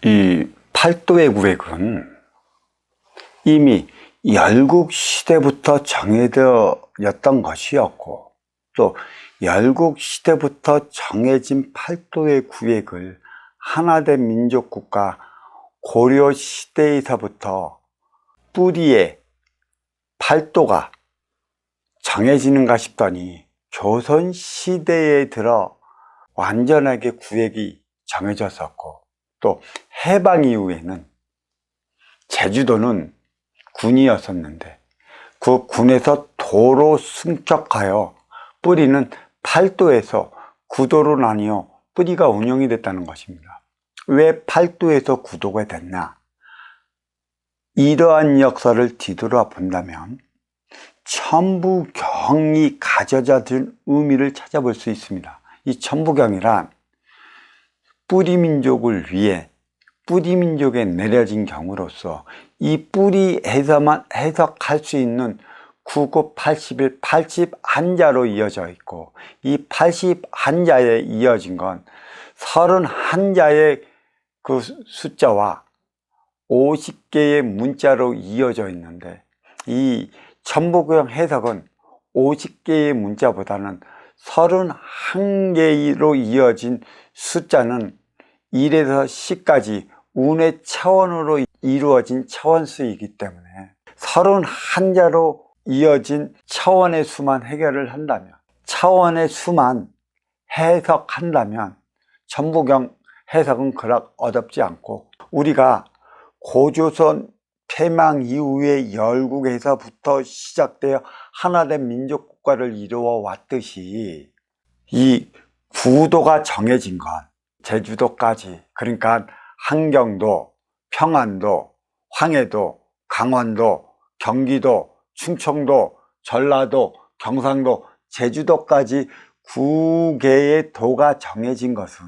이 팔도의 구획은 이미 열국시대부터 정해졌던 것이었고, 또 열국시대부터 정해진 팔도의 구획을 하나된 민족국가 고려시대에서부터 뿌리에 팔도가 정해지는가 싶더니 조선시대에 들어 완전하게 구획이 정해졌었고, 또 해방 이후에는 제주도는 군이었었는데 그 군에서 도로 승격하여 뿌리는 팔도에서 구도로 나뉘어 뿌리가 운영이 됐다는 것입니다. 왜 팔도에서 구도가 됐나? 이러한 역사를 뒤돌아 본다면 천부경이 가져다 준 의미를 찾아볼 수 있습니다. 이 천부경이란 뿌리민족을 위해 뿌리민족에 내려진 경우로서 이 뿌리에서만 해석할 수 있는 9, 9, 81, 81자로 이어져 있고, 이 81자에 이어진 건 31자의 그 숫자와 50개의 문자로 이어져 있는데, 이 천부경 해석은 50개의 문자보다는 31개로 이어진 숫자는 1에서 10까지 운의 차원으로 이루어진 차원수이기 때문에 31자로 이어진 차원의 수만 해결을 한다면, 차원의 수만 해석한다면 천부경 해석은 그렇게 어렵지 않고, 우리가 고조선 폐망 이후에 열국에서부터 시작되어 하나된 민족국가를 이루어 왔듯이 이 구도가 정해진 건 제주도까지, 그러니까 한경도, 평안도, 황해도, 강원도, 경기도, 충청도, 전라도, 경상도, 제주도까지 9개의 도가 정해진 것은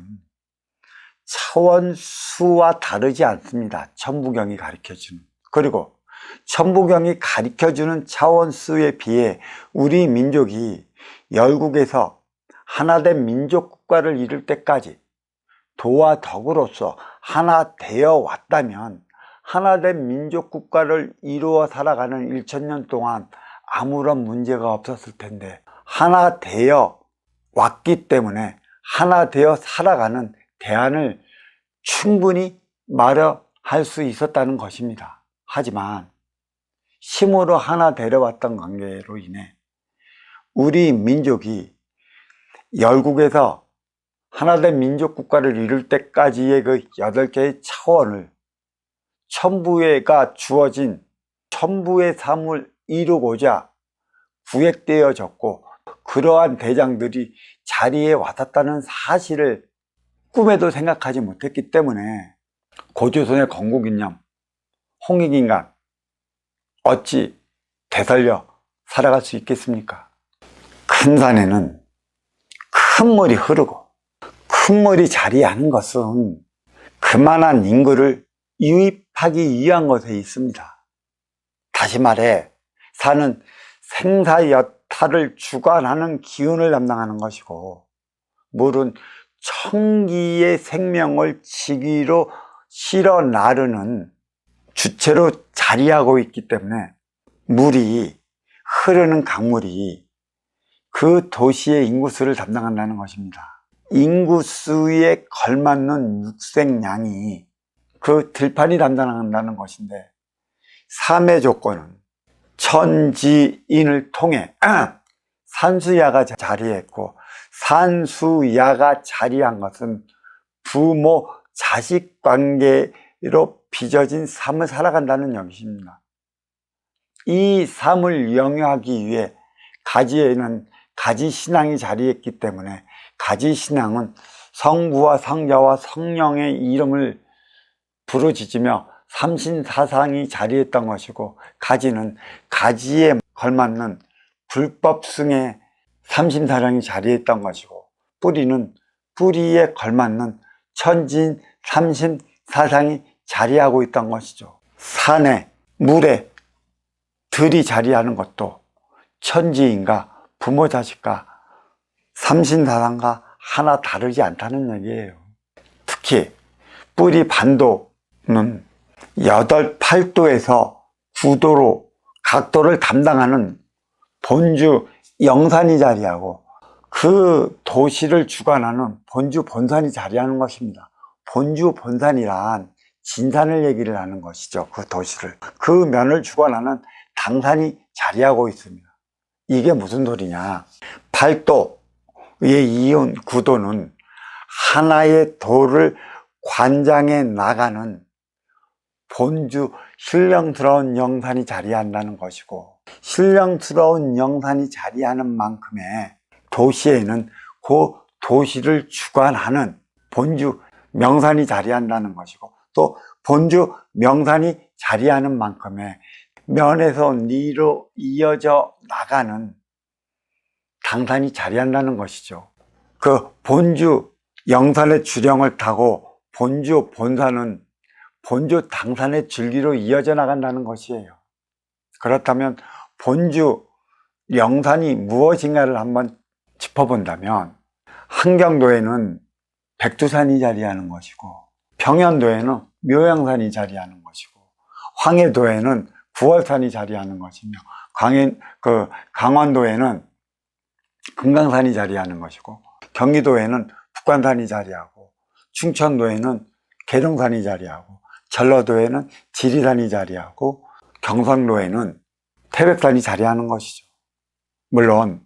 차원수와 다르지 않습니다. 천부경이 가르쳐주는. 그리고 천부경이 가르쳐주는 차원수에 비해 우리 민족이 열국에서 하나된 민족국가를 이룰 때까지 도와 덕으로서 하나 되어 왔다면, 하나된 민족국가를 이루어 살아가는 1000년 동안 아무런 문제가 없었을 텐데, 하나 되어 왔기 때문에 하나 되어 살아가는 대안을 충분히 마련할 수 있었다는 것입니다. 하지만 힘으로 하나 되어왔던 관계로 인해 우리 민족이 열국에서 하나된 민족국가를 이룰 때까지의 그 8개의 차원을 천부가 주어진 천부의 삶을 이루고자 구획되어졌고, 그러한 대장들이 자리에 왔었다는 사실을 꿈에도 생각하지 못했기 때문에 고조선의 건국이념, 홍익인간 어찌 되살려 살아갈 수 있겠습니까? 큰 산에는 큰 물이 흐르고 큰 물이 자리하는 것은 그만한 인구를 유입하기 위한 것에 있습니다. 다시 말해, 산은 생사 여타를 주관하는 기운을 담당하는 것이고, 물은 천기의 생명을 지기로 실어 나르는 주체로 자리하고 있기 때문에 물이, 흐르는 강물이 그 도시의 인구수를 담당한다는 것입니다. 인구수에 걸맞는 육색량이 그 들판이 담당한다는 것인데, 삶의 조건은 천지인을 통해 산수야가 자리했고, 산수야가 자리한 것은 부모 자식 관계로 빚어진 삶을 살아간다는 것입니다. 이 삶을 영위하기 위해 가지에는 가지신앙이 자리했기 때문에, 가지신앙은 성부와 성자와 성령의 이름을 부르짖으며 삼신사상이 자리했던 것이고, 가지는 가지에 걸맞는 불법승의 삼신사상이 자리했던 것이고, 뿌리는 뿌리에 걸맞는 천진 삼신사상이 자리하고 있던 것이죠. 산에, 물에 들이 자리하는 것도 천지인과 부모 자식과 삼신사상과 하나 다르지 않다는 얘기예요. 특히 뿌리 반도는 8도에서 9도로 각도를 담당하는 본주 영산이 자리하고 그 도시를 주관하는 본주 본산이 자리하는 것입니다. 본주 본산이란 진산을 얘기를 하는 것이죠. 그 도시를. 그 면을 주관하는 당산이 자리하고 있습니다. 이게 무슨 소리냐. 8도의 이온 9도는 하나의 도를 관장해 나가는 본주 신령스러운 영산이 자리한다는 것이고, 신령스러운 영산이 자리하는 만큼의 도시에는 그 도시를 주관하는 본주 명산이 자리한다는 것이고, 또 본주 명산이 자리하는 만큼의 면에서 리로 이어져 나가는 당산이 자리한다는 것이죠. 그 본주 영산의 주령을 타고 본주 본산은 본주 당산의 줄기로 이어져 나간다는 것이에요. 그렇다면 본주 영산이 무엇인가를 한번 짚어본다면, 한경도에는 백두산이 자리하는 것이고, 평현도에는 묘양산이 자리하는 것이고, 황해도에는 구월산이 자리하는 것이며, 강원도에는 금강산이 자리하는 것이고, 경기도에는 북관산이 자리하고, 충청도에는 계룡산이 자리하고, 전라도에는 지리산이 자리하고, 경상도에는 태백산이 자리하는 것이죠. 물론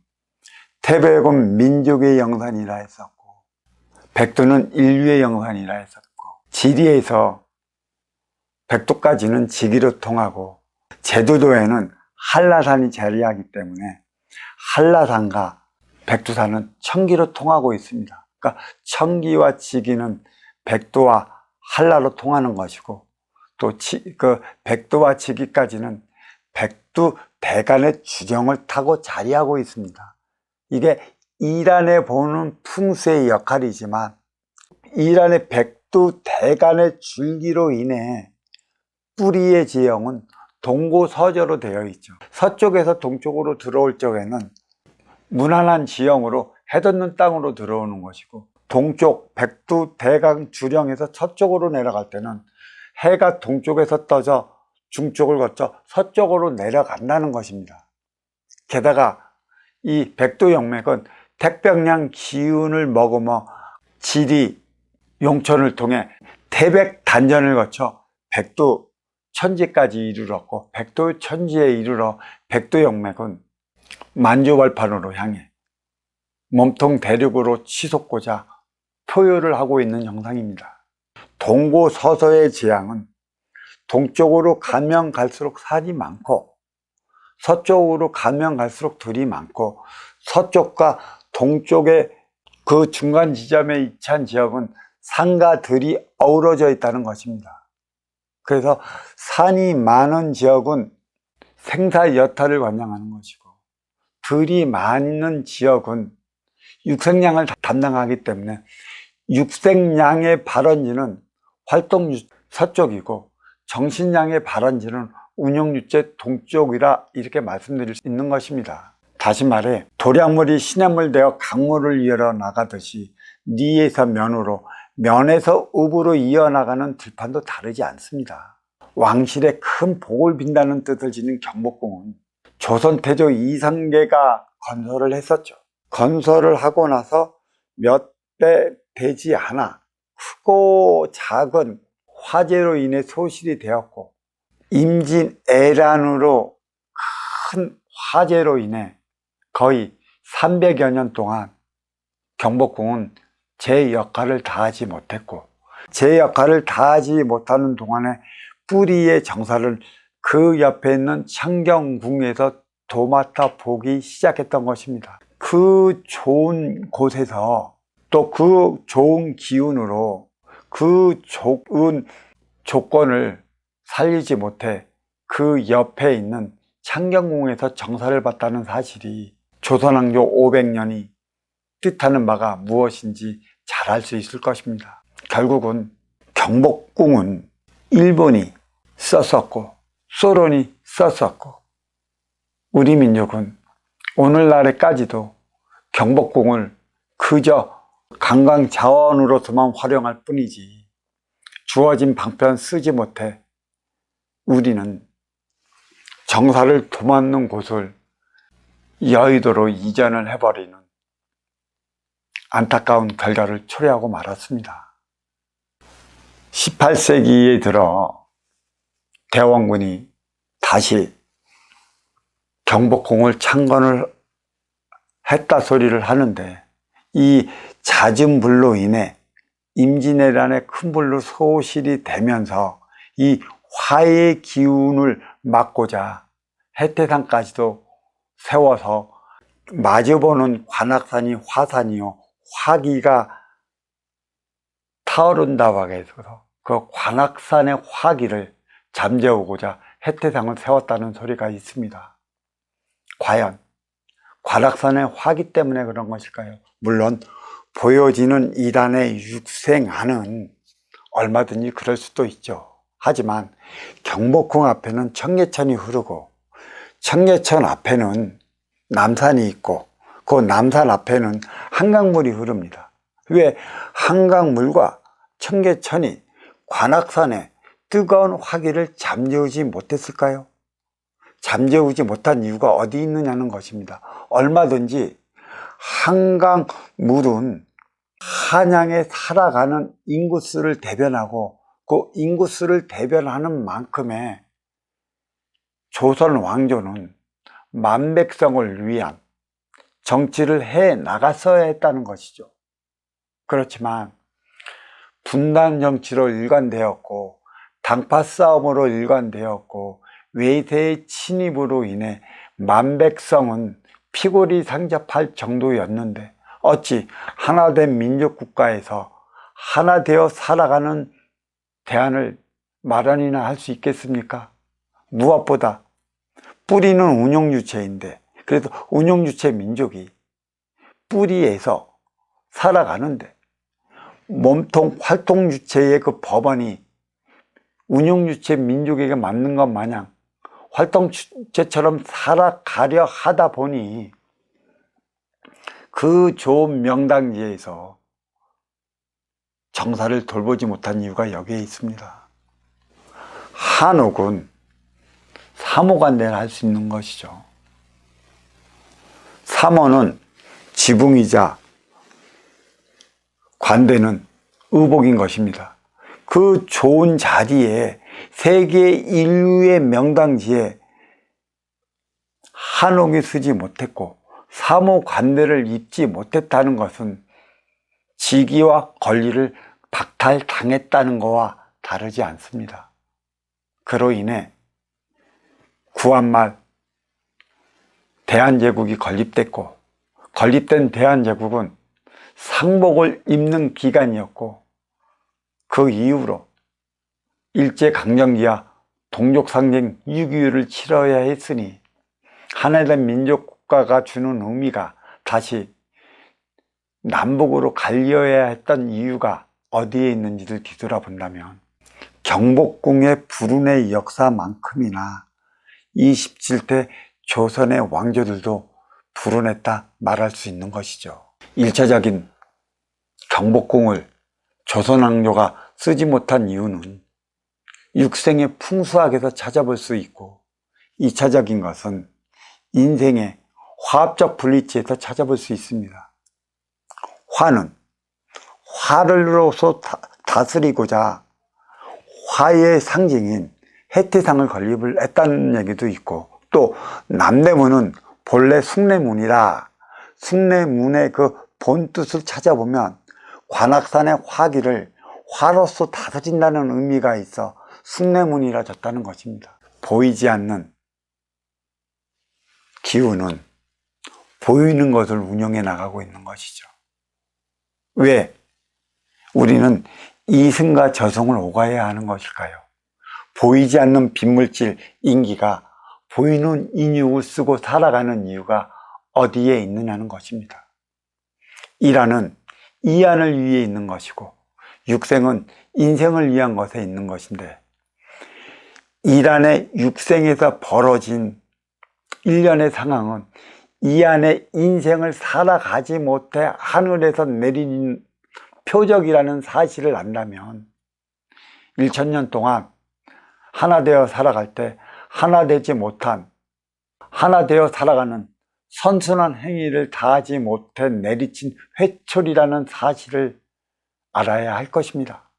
태백은 민족의 영산이라 했었고, 백두는 인류의 영산이라 했었고, 지리에서 백두까지는 지기로 통하고, 제주도에는 한라산이 자리하기 때문에 한라산과 백두산은 청기로 통하고 있습니다. 그러니까 청기와 지기는 백두와 한라로 통하는 것이고, 또 백두와 지기까지는 백두 대간의 주령을 타고 자리하고 있습니다. 이게 이란에 보는 풍수의 역할이지만, 이란의 백두 대간의 줄기로 인해 뿌리의 지형은 동고서저로 되어 있죠. 서쪽에서 동쪽으로 들어올 적에는 무난한 지형으로 해돋는 땅으로 들어오는 것이고, 동쪽 백두 대간 주령에서 서쪽으로 내려갈 때는 해가 동쪽에서 떠져 중쪽을 거쳐 서쪽으로 내려간다는 것입니다. 게다가 이 백두영맥은 태평양 기운을 머금어 지리, 용천을 통해 태백 단전을 거쳐 백두 천지까지 이르렀고, 백두 천지에 이르러 백두영맥은 만주벌판으로 향해 몸통 대륙으로 치솟고자 표효를 하고 있는 형상입니다. 동고서서의 지향은 동쪽으로 가면 갈수록 산이 많고, 서쪽으로 가면 갈수록 들이 많고, 서쪽과 동쪽의 그 중간 지점에 위치한 지역은 산과 들이 어우러져 있다는 것입니다. 그래서 산이 많은 지역은 생사여탈을 관장하는 것이고, 들이 많은 지역은 육생량을 담당하기 때문에 육생량의 발원지는 활동 서쪽이고, 정신량의 발원지는 운용유체 동쪽이라 이렇게 말씀드릴 수 있는 것입니다. 다시 말해 도량물이 시냇물 되어 강물을 이어 나가듯이 리에서 면으로, 면에서 읍으로 이어나가는 들판도 다르지 않습니다. 왕실의 큰 복을 빈다는 뜻을 지닌 경복궁은 조선 태조 이성계가 건설을 했었죠. 건설을 하고 나서 몇 배 되지 않아 크고 작은 화재로 인해 소실이 되었고, 임진애란으로 큰 화재로 인해 거의 300여 년 동안 경복궁은 제 역할을 다하지 못했고, 제 역할을 다하지 못하는 동안에 뿌리의 정사를 그 옆에 있는 창경궁에서 도맡아 보기 시작했던 것입니다. 그 좋은 곳에서, 또 그 좋은 기운으로 그 좋은 조건을 살리지 못해 그 옆에 있는 창경궁에서 정사를 받다는 사실이 조선왕조 500년이 뜻하는 바가 무엇인지 잘 알 수 있을 것입니다. 결국은 경복궁은 일본이 썼었고 소련이 썼었고, 우리 민족은 오늘날에까지도 경복궁을 그저 관광 자원으로서만 활용할 뿐이지 주어진 방편 쓰지 못해 우리는 정사를 도맡는 곳을 여의도로 이전을 해버리는 안타까운 결과를 초래하고 말았습니다. 18세기에 들어 대원군이 다시 경복궁을 창건을 했다 소리를 하는데, 이 잦은 불로 인해 임진왜란의 큰 불로 소실이 되면서 이 화의 기운을 막고자 해태산까지도 세워서 마주보는 관악산이 화산이요 화기가 타오른다고 해서 그 관악산의 화기를 잠재우고자 해태상을 세웠다는 소리가 있습니다. 과연 관악산의 화기 때문에 그런 것일까요? 물론 보여지는 이란의 육생안은 얼마든지 그럴 수도 있죠. 하지만 경복궁 앞에는 청계천이 흐르고 청계천 앞에는 남산이 있고 그 남산 앞에는 한강물이 흐릅니다. 왜 한강물과 청계천이 관악산의 뜨거운 화기를 잠재우지 못했을까요? 잠재우지 못한 이유가 어디 있느냐는 것입니다. 얼마든지 한강물은 한양에 살아가는 인구수를 대변하고 그 인구수를 대변하는 만큼의 조선 왕조는 만백성을 위한 정치를 해 나갔어야 했다는 것이죠. 그렇지만 분단 정치로 일관되었고 당파 싸움으로 일관되었고 외세의 침입으로 인해 만백성은 피골이 상접할 정도였는데 어찌 하나된 민족국가에서 하나 되어 살아가는 대안을 마련이나 할 수 있겠습니까? 무엇보다 뿌리는 운용주체인데, 그래도 운용주체 민족이 뿌리에서 살아가는데 몸통 활동주체의 그 법원이 운용주체 민족에게 맞는 것 마냥 활동주체처럼 살아가려 하다 보니 그 좋은 명당지에서 정사를 돌보지 못한 이유가 여기에 있습니다. 한옥은 사모관대를 할 수 있는 것이죠. 사모는 지붕이자 관대는 의복인 것입니다. 그 좋은 자리에 세계 인류의 명당지에 한옥이 서지 못했고 사모관대를 입지 못했다는 것은 직위와 권리를 박탈당했다는 것과 다르지 않습니다. 그로 인해 구한말 대한제국이 건립됐고 건립된 대한제국은 상복을 입는 기간이었고 그 이후로 일제강점기와 동족상쟁 6.25를 치러야 했으니 하나된 민족국가가 주는 의미가 다시 남북으로 갈려야 했던 이유가 어디에 있는지를 뒤돌아본다면 경복궁의 불운의 역사만큼이나 27대 조선의 왕조들도 불운했다 말할 수 있는 것이죠. 1차적인 경복궁을 조선 왕조가 쓰지 못한 이유는 육생의 풍수학에서 찾아볼 수 있고 2차적인 것은 인생의 화합적 분리치에서 찾아볼 수 있습니다. 화는 화를로서 다스리고자 화의 상징인 해태상을 건립을 했다는 얘기도 있고, 또 남대문은 본래 숭례문이라 숭례문의 그 본뜻을 찾아보면 관악산의 화기를 화로서 다스린다는 의미가 있어 숭례문이라 졌다는 것입니다. 보이지 않는 기운은 보이는 것을 운영해 나가고 있는 것이죠. 왜 우리는 이승과 저승을 오가야 하는 것일까요? 보이지 않는 빗물질 인기가 보이는 인육을 쓰고 살아가는 이유가 어디에 있느냐는 것입니다. 이란은 이안을 위해 있는 것이고 육생은 인생을 위한 것에 있는 것인데, 이란의 육생에서 벌어진 일련의 상황은 이안의 인생을 살아가지 못해 하늘에서 내린 표적이라는 사실을 안다면 1000년 동안 하나 되어 살아갈 때 하나 되지 못한, 하나 되어 살아가는 선순환 행위를 다하지 못해 내리친 회초리라는 사실을 알아야 할 것입니다.